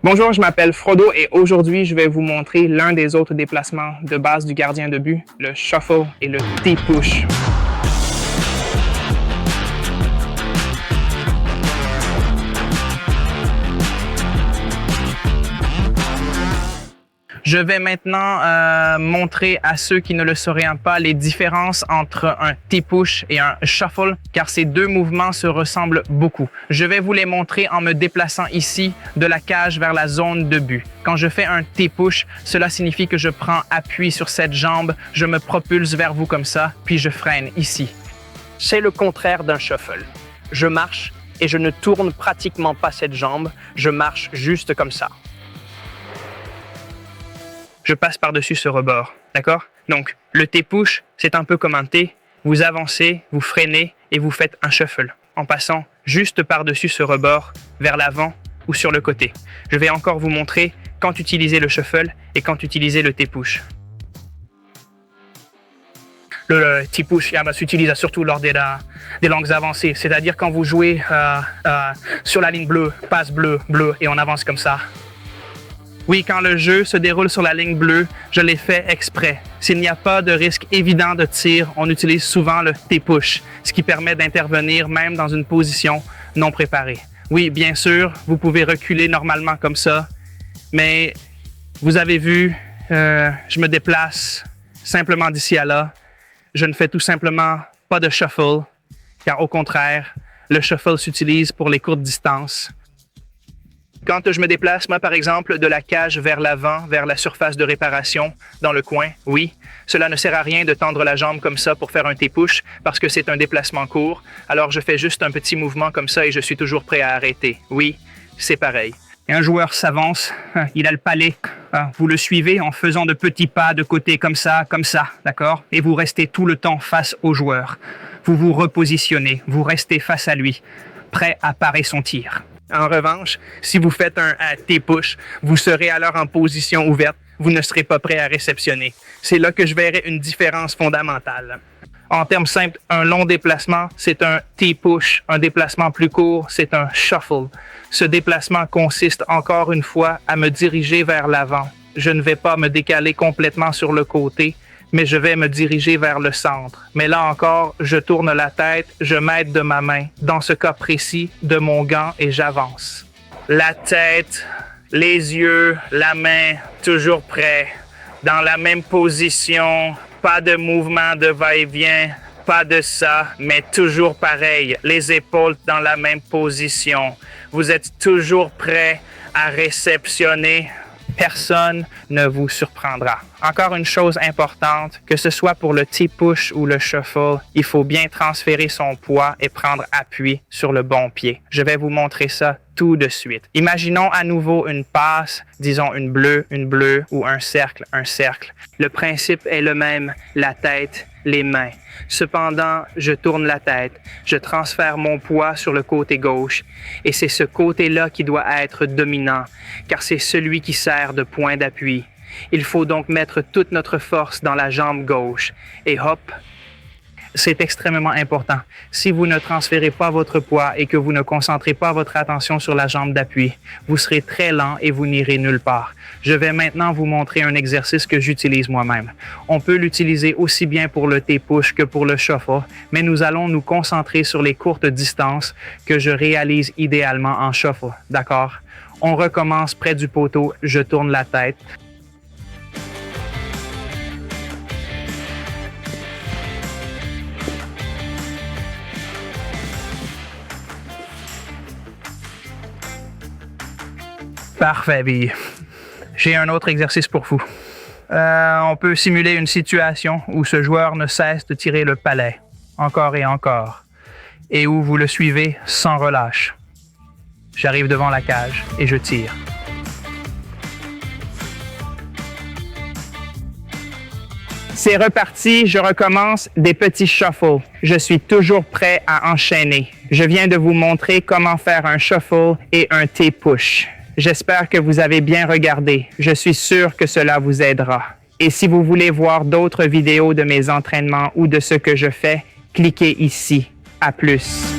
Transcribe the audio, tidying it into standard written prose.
Bonjour, je m'appelle Frodo et aujourd'hui, je vais vous montrer l'un des autres déplacements de base du gardien de but, le shuffle et le T-push. Je vais maintenant montrer à ceux qui ne le sauraient pas les différences entre un T-push et un shuffle, car ces deux mouvements se ressemblent beaucoup. Je vais vous les montrer en me déplaçant ici de la cage vers la zone de but. Quand je fais un T-push, cela signifie que je prends appui sur cette jambe, je me propulse vers vous comme ça, puis je freine ici. C'est le contraire d'un shuffle. Je marche et je ne tourne pratiquement pas cette jambe, je marche juste comme ça. Je passe par-dessus ce rebord, d'accord? Donc, le T-push, c'est un peu comme un T. Vous avancez, vous freinez et vous faites un shuffle en passant juste par-dessus ce rebord vers l'avant ou sur le côté. Je vais encore vous montrer quand utiliser le shuffle et quand utiliser le T-push. Le T-push s'utilise surtout lors des langues avancées, c'est-à-dire quand vous jouez sur la ligne bleue, passe bleu, et on avance comme ça. Oui, quand le jeu se déroule sur la ligne bleue, je l'ai fait exprès. S'il n'y a pas de risque évident de tir, on utilise souvent le T-push, ce qui permet d'intervenir même dans une position non préparée. Oui, bien sûr, vous pouvez reculer normalement comme ça, mais vous avez vu, je me déplace simplement d'ici à là. Je ne fais tout simplement pas de shuffle, car au contraire, le shuffle s'utilise pour les courtes distances. Quand je me déplace, moi, par exemple, de la cage vers l'avant, vers la surface de réparation, dans le coin, oui, cela ne sert à rien de tendre la jambe comme ça pour faire un T-push parce que c'est un déplacement court. Alors, je fais juste un petit mouvement comme ça et je suis toujours prêt à arrêter. Oui, c'est pareil. Et un joueur s'avance, il a le palais. Vous le suivez en faisant de petits pas de côté comme ça, d'accord? Et vous restez tout le temps face au joueur. Vous vous repositionnez, vous restez face à lui, prêt à parer son tir. En revanche, si vous faites un T-push, vous serez alors en position ouverte, vous ne serez pas prêt à réceptionner. C'est là que je verrai une différence fondamentale. En termes simples, un long déplacement, c'est un T-push. Un déplacement plus court, c'est un shuffle. Ce déplacement consiste encore une fois à me diriger vers l'avant. Je ne vais pas me décaler complètement sur le côté, mais je vais me diriger vers le centre. Mais là encore, je tourne la tête, je m'aide de ma main, dans ce cas précis, de mon gant et j'avance. La tête, les yeux, la main, toujours prêt, dans la même position, pas de mouvement de va-et-vient, pas de ça, mais toujours pareil, les épaules dans la même position. Vous êtes toujours prêt à réceptionner. Personne ne vous surprendra. Encore une chose importante, que ce soit pour le T-push ou le shuffle, il faut bien transférer son poids et prendre appui sur le bon pied. Je vais vous montrer ça tout de suite. Imaginons à nouveau une passe, disons une bleue ou un cercle. Le principe est le même, la tête, les mains. Cependant, je tourne la tête, je transfère mon poids sur le côté gauche et c'est ce côté-là qui doit être dominant, car c'est celui qui sert de point d'appui. Il faut donc mettre toute notre force dans la jambe gauche et hop, c'est extrêmement important. Si vous ne transférez pas votre poids et que vous ne concentrez pas votre attention sur la jambe d'appui, vous serez très lent et vous n'irez nulle part. Je vais maintenant vous montrer un exercice que j'utilise moi-même. On peut l'utiliser aussi bien pour le T-push que pour le shuffle, mais nous allons nous concentrer sur les courtes distances que je réalise idéalement en shuffle, d'accord? On recommence près du poteau, je tourne la tête. Parfait, Bill. J'ai un autre exercice pour vous. On peut simuler une situation où ce joueur ne cesse de tirer le palet, encore et encore, et où vous le suivez sans relâche. J'arrive devant la cage et je tire. C'est reparti, je recommence des petits shuffles. Je suis toujours prêt à enchaîner. Je viens de vous montrer comment faire un shuffle et un T-push. J'espère que vous avez bien regardé. Je suis sûr que cela vous aidera. Et si vous voulez voir d'autres vidéos de mes entraînements ou de ce que je fais, cliquez ici. À plus.